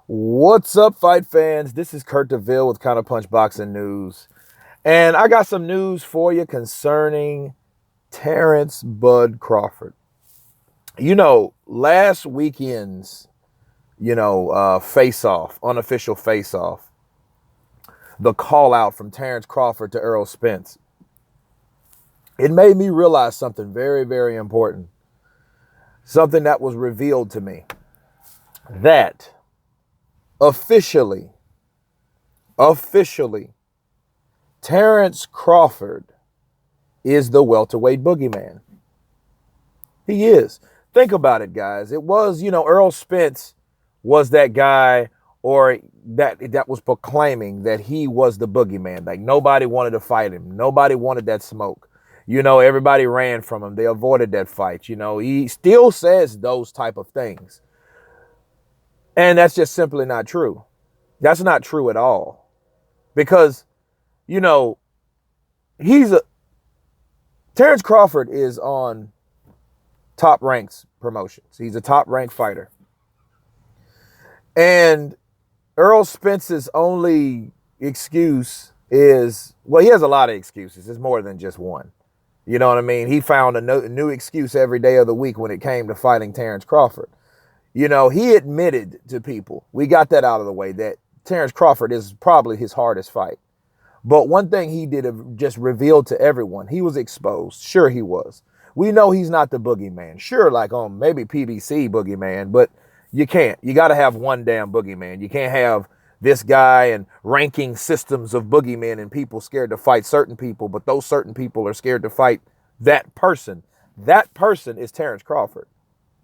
What's up, fight fans? This is Kurt DeVille with Counterpunch Boxing News. And I got some news for you concerning Terence Bud Crawford. Last weekend's, face-off, unofficial face-off, the call-out from Terrance Crawford to Errol Spence, it made me realize something very, very important. Something that was revealed to me. That officially, Terrance Crawford is the welterweight boogeyman. He is. Think about it, guys. It was, Errol Spence was that guy or that was proclaiming that he was the boogeyman. Like nobody wanted to fight him. Nobody wanted that smoke. Everybody ran from him. They avoided that fight. He still says those type of things. And that's just simply not true. That's not true at all. Because, Terrance Crawford is on Top Ranks Promotions. He's a top-ranked fighter. And Errol Spence's only excuse is, well, he has a lot of excuses. It's more than just one. You know what I mean? He found a new excuse every day of the week when it came to fighting Terrance Crawford. He admitted to people, we got that out of the way, that Terrance Crawford is probably his hardest fight. But one thing he did just revealed to everyone, he was exposed. Sure, he was. We know he's not the boogeyman. Sure, like on maybe PBC boogeyman, but you can't. You got to have one damn boogeyman. You can't have this guy and ranking systems of boogeymen and people scared to fight certain people, but those certain people are scared to fight that person. That person is Terrance Crawford.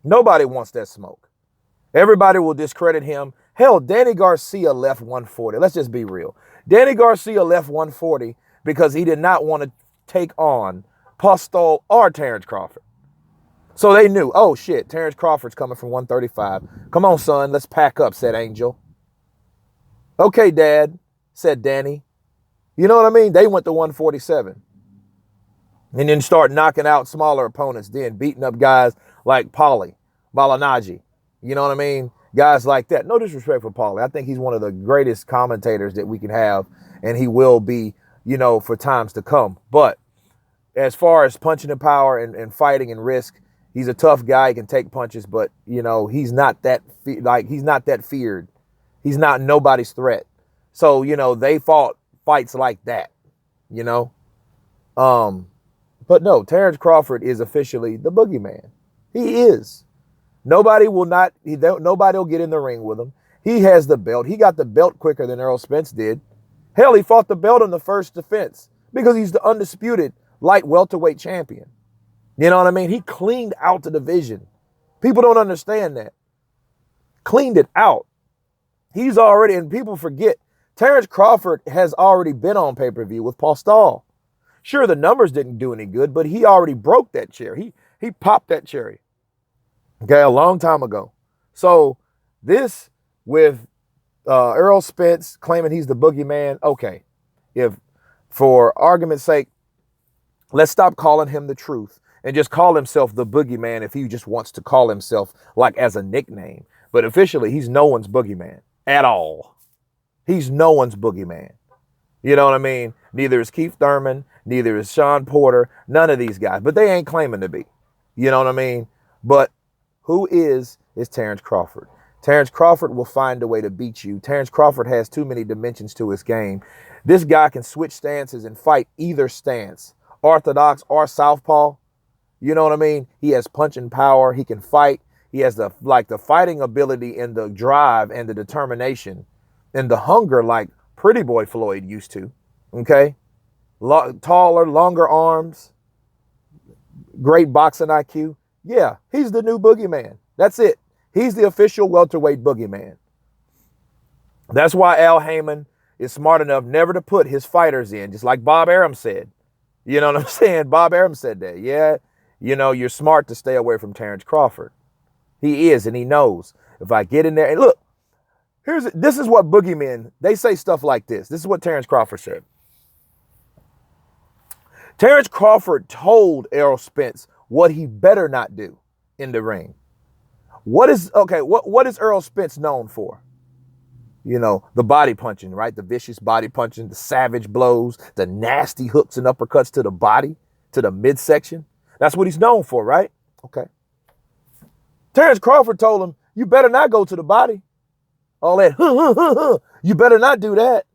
Nobody wants that smoke. Everybody will discredit him. Hell, Danny Garcia left 140. Let's just be real. Danny Garcia left 140 because he did not want to take on Postol or Terrance Crawford. So they knew, oh shit, Terrance Crawford's coming from 135. Come on, son, let's pack up, said Angel. Okay, Dad, said Danny. You know what I mean? They went to 147. And then start knocking out smaller opponents, then beating up guys like Paulie Malignaggi. You know what I mean? Guys like that. No disrespect for Paulie. I think he's one of the greatest commentators that we can have, and he will be, for times to come. But as far as punching and power and fighting and risk, he's a tough guy. He can take punches, but, he's not that feared. He's not nobody's threat. So, they fought fights like that, But no, Terrance Crawford is officially the boogeyman. He is. Nobody will get in the ring with him. He has the belt. He got the belt quicker than Errol Spence did. Hell, he fought the belt in the first defense because he's the undisputed light welterweight champion. You know what I mean? He cleaned out the division. People don't understand that. Cleaned it out. He's already, and people forget, Terrance Crawford has already been on pay-per-view with Postol. Sure, the numbers didn't do any good, but he already broke that chair. He popped that cherry. Okay, a long time ago. So this with Errol Spence claiming he's the boogeyman, okay. If, for argument's sake, let's stop calling him the truth and just call himself the boogeyman if he just wants to call himself like as a nickname. But officially, he's no one's boogeyman at all. He's no one's boogeyman. You know what I mean? Neither is Keith Thurman, neither is Sean Porter, none of these guys. But they ain't claiming to be. You know what I mean? But who is Terrance Crawford. Terrance Crawford will find a way to beat you. Terrance Crawford has too many dimensions to his game. This guy can switch stances and fight either stance, orthodox or southpaw. You know what I mean? He has punching power. He can fight. He has the fighting ability and the drive and the determination and the hunger like Pretty Boy Floyd used to. Okay? Taller, longer arms, great boxing IQ. Yeah, he's the new boogeyman. That's it. He's the official welterweight boogeyman. That's why Al Heyman is smart enough never to put his fighters in, just like Bob Arum said. You know what I'm saying? Bob Arum said that. Yeah, you're smart to stay away from Terrance Crawford. He is, and he knows. If I get in there, and look, this is what boogeymen, they say stuff like this. This is what Terrance Crawford said. Terrance Crawford told Errol Spence what he better not do in the ring. What is Errol Spence known for? You know, the body punching, right? The vicious body punching, the savage blows, the nasty hooks and uppercuts to the body, to the midsection. That's what he's known for, right? Okay. Terrance Crawford told him, you better not go to the body. All that, you better not do that.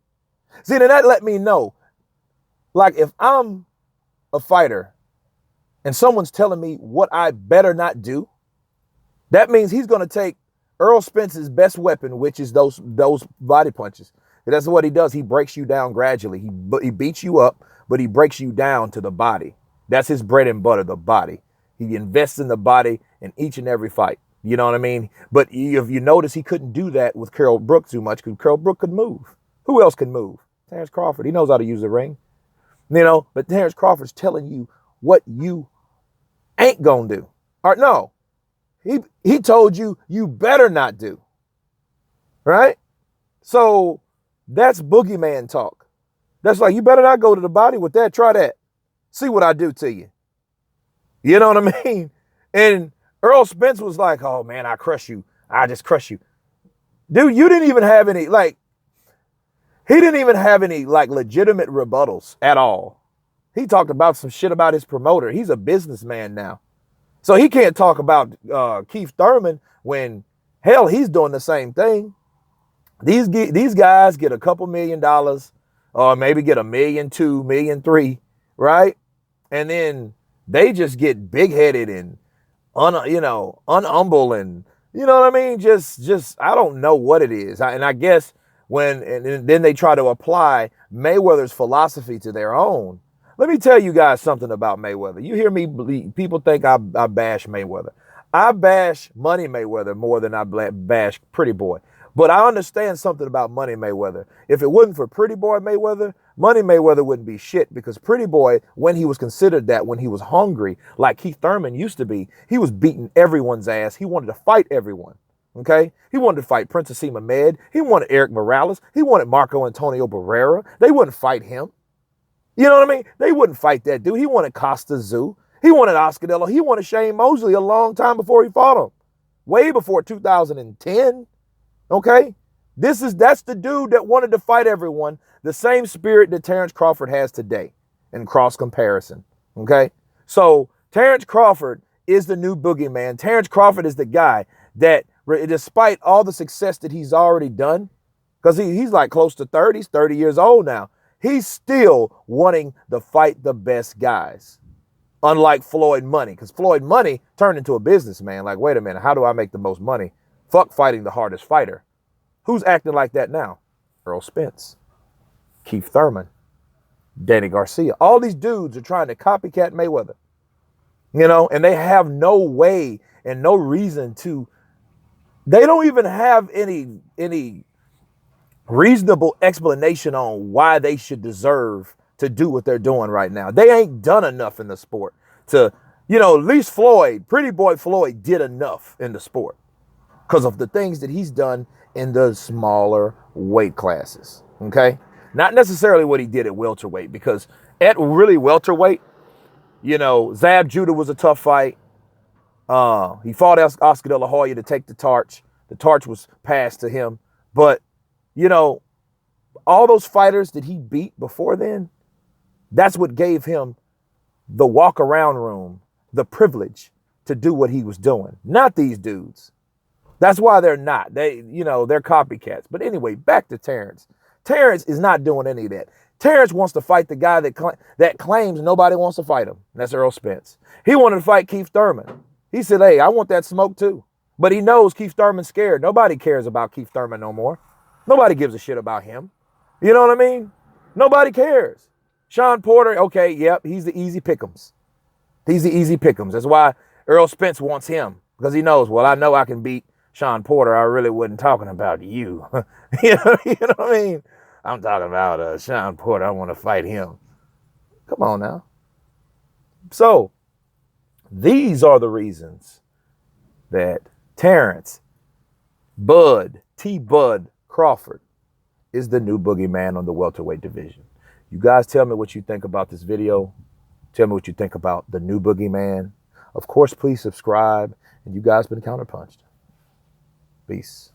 See, then that let me know, like if I'm a fighter and someone's telling me what I better not do, that means he's going to take Errol Spence's best weapon, which is those body punches. And that's what he does. He breaks you down gradually. He beats you up, but he breaks you down to the body. That's his bread and butter, the body. He invests in the body in each and every fight. You know what I mean? But if you notice, he couldn't do that with Carol Brook too much because Carol Brook could move. Who else can move? Terrance Crawford. He knows how to use the ring. You know, but Terrance Crawford's telling you what you ain't gonna do. Or no, he told you better not do. Right? So that's boogeyman talk. That's like, you better not go to the body with that. Try that. See what I do to you. You know what I mean? And Errol Spence was like, oh man, I crush you. I just crush you. Dude, you didn't even have any, like, he didn't even have any, like, legitimate rebuttals at all. He talked about some shit about his promoter. He's a businessman now. So he can't talk about Keith Thurman when, hell, he's doing the same thing. These guys get a couple $1 million, or maybe get $1 million, $2 million, $3 million, right? And then they just get big-headed and unhumble, and you know what I mean? Just I don't know what it is. And I guess and then they try to apply Mayweather's philosophy to their own. Let me tell you guys something about Mayweather. You hear me, people think I bash Mayweather. I bash Money Mayweather more than I bash Pretty Boy. But I understand something about Money Mayweather. If it wasn't for Pretty Boy Mayweather, Money Mayweather wouldn't be shit, because Pretty Boy, when he was considered that, when he was hungry, like Keith Thurman used to be, he was beating everyone's ass. He wanted to fight everyone, okay? He wanted to fight Prince Asim Ahmed. He wanted Eric Morales. He wanted Marco Antonio Barrera. They wouldn't fight him. You know what I mean? They wouldn't fight that dude. He wanted Costa Tszyu. He wanted Oscar De La Hoya. He wanted Shane Mosley a long time before he fought him. Way before 2010. Okay? That's the dude that wanted to fight everyone. The same spirit that Terrance Crawford has today in cross comparison. Okay? So Terrance Crawford is the new boogeyman. Terrance Crawford is the guy that, despite all the success that he's already done, because he's like close to 30, he's 30 years old now, he's still wanting to fight the best guys. Unlike Floyd Money, because Floyd Money turned into a businessman. Like, wait a minute, how do I make the most money? Fuck fighting the hardest fighter. Who's acting like that now? Errol Spence, Keith Thurman, Danny Garcia. All these dudes are trying to copycat Mayweather. You know, and they have no way and no reason to. They don't even have any reasonable explanation on why they should deserve to do what they're doing right now. They ain't done enough in the sport to, at least Pretty Boy Floyd did enough in the sport because of the things that he's done in the smaller weight classes, okay? Not necessarily what he did at welterweight, because at really welterweight, Zab Judah was a tough fight. He fought Oscar De La Hoya to take the torch. The torch was passed to him. But, all those fighters that he beat before then, that's what gave him the walk around room, the privilege to do what he was doing. Not these dudes. That's why they're not. They're copycats. But anyway, back to Terrance. Terrance is not doing any of that. Terrance wants to fight the guy that claims nobody wants to fight him. That's Errol Spence. He wanted to fight Keith Thurman. He said, hey, I want that smoke too. But he knows Keith Thurman's scared. Nobody cares about Keith Thurman no more. Nobody gives a shit about him. You know what I mean? Nobody cares. Sean Porter, okay, yep, he's the easy pick'ems. He's the easy pick'ems. That's why Errol Spence wants him, because he knows, well, I know I can beat Sean Porter. I really wasn't talking about you. you know what I mean? I'm talking about Sean Porter. I want to fight him. Come on now. So, these are the reasons that Terrance Bud Crawford is the new boogeyman on the welterweight division. You guys tell me what you think about this video. Tell me what you think about the new boogeyman. Of course, please subscribe. And you guys been counterpunched. Peace.